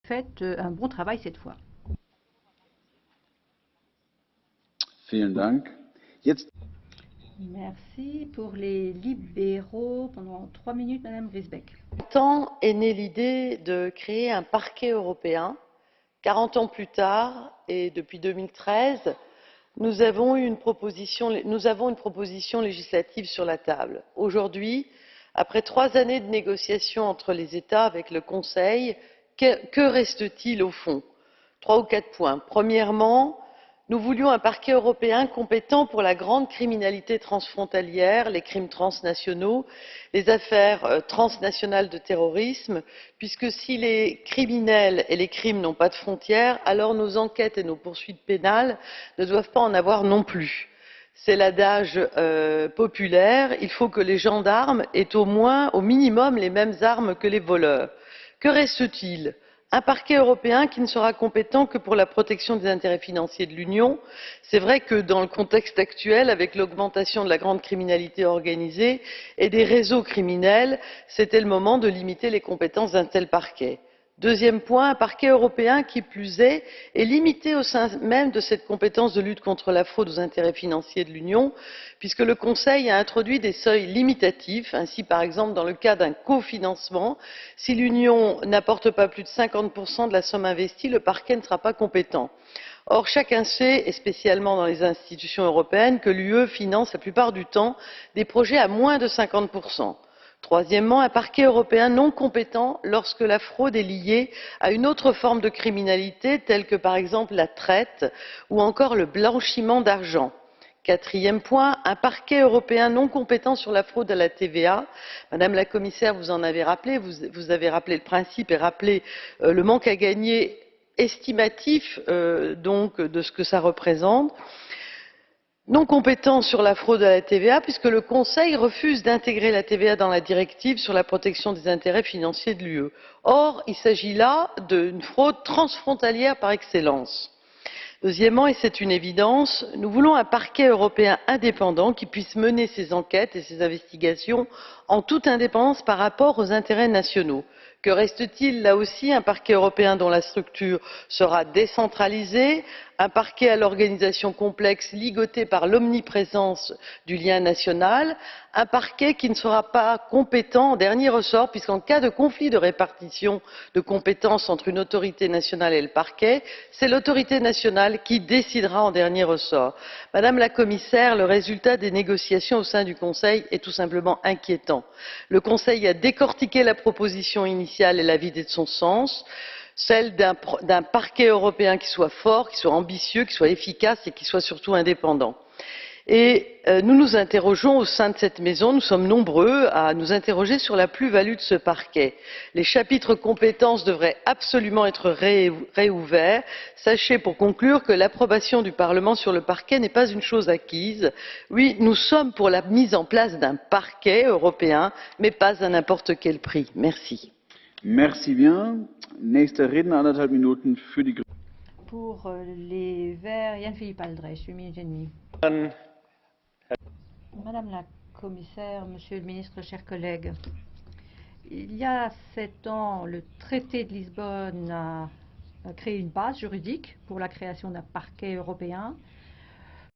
fait un bon travail cette fois. Vielen Dank. Jetzt Merci. Pour les libéraux, pendant 3 minutes, Madame Griesbeck. Temps est née l'idée de créer un parquet européen. 40 ans plus tard, et depuis 2013, nous avons une proposition législative sur la table. Aujourd'hui, après 3 années de négociations entre les États avec le Conseil, que reste-t-il au fond? 3 ou 4 points. Premièrement, nous voulions un parquet européen compétent pour la grande criminalité transfrontalière, les crimes transnationaux, les affaires transnationales de terrorisme, puisque si les criminels et les crimes n'ont pas de frontières, alors nos enquêtes et nos poursuites pénales ne doivent pas en avoir non plus. C'est l'adage populaire, il faut que les gendarmes aient au minimum les mêmes armes que les voleurs. Que reste-t-il? Un parquet européen qui ne sera compétent que pour la protection des intérêts financiers de l'Union. C'est vrai que dans le contexte actuel, avec l'augmentation de la grande criminalité organisée et des réseaux criminels, c'était le moment de limiter les compétences d'un tel parquet. Deuxième point, un parquet européen qui plus est limité au sein même de cette compétence de lutte contre la fraude aux intérêts financiers de l'Union, puisque le Conseil a introduit des seuils limitatifs. Ainsi, par exemple, dans le cas d'un cofinancement, si l'Union n'apporte pas plus de 50% de la somme investie, le parquet ne sera pas compétent. Or, chacun sait, et spécialement dans les institutions européennes, que l'UE finance la plupart du temps des projets à moins de 50%. Troisièmement, un parquet européen non compétent lorsque la fraude est liée à une autre forme de criminalité, telle que par exemple la traite ou encore le blanchiment d'argent. Quatrième point, un parquet européen non compétent sur la fraude à la TVA. Madame la commissaire, vous en avez rappelé, vous avez rappelé le principe et rappelé le manque à gagner estimatif donc de ce que ça représente. Non compétent sur la fraude à la TVA, puisque le Conseil refuse d'intégrer la TVA dans la directive sur la protection des intérêts financiers de l'UE. Or, il s'agit là d'une fraude transfrontalière par excellence. Deuxièmement, et c'est une évidence, nous voulons un parquet européen indépendant qui puisse mener ses enquêtes et ses investigations en toute indépendance par rapport aux intérêts nationaux. Que reste-t-il? Là aussi, un parquet européen dont la structure sera décentralisée, un parquet à l'organisation complexe ligoté par l'omniprésence du lien national, un parquet qui ne sera pas compétent en dernier ressort, puisqu'en cas de conflit de répartition de compétences entre une autorité nationale et le parquet, c'est l'autorité nationale qui décidera en dernier ressort. Madame la commissaire, le résultat des négociations au sein du Conseil est tout simplement inquiétant. Le Conseil a décortiqué la proposition initiale et l'a vidée de son sens, celle d'un parquet européen qui soit fort, qui soit ambitieux, qui soit efficace et qui soit surtout indépendant. Et nous nous interrogeons au sein de cette maison, nous sommes nombreux à nous interroger sur la plus-value de ce parquet. Les chapitres compétences devraient absolument être réouverts. Sachez pour conclure que l'approbation du Parlement sur le parquet n'est pas une chose acquise. Oui, nous sommes pour la mise en place d'un parquet européen, mais pas à n'importe quel prix. Merci. Merci bien. Nächster Redner, 1,5 Minuten für die Grünen. Pour les Verts, Yann-Philippe Aldrich, 1 minute et demie. Madame la commissaire, monsieur le ministre, chers collègues, il y a 7 ans, le traité de Lisbonne a créé une base juridique pour la création d'un parquet européen.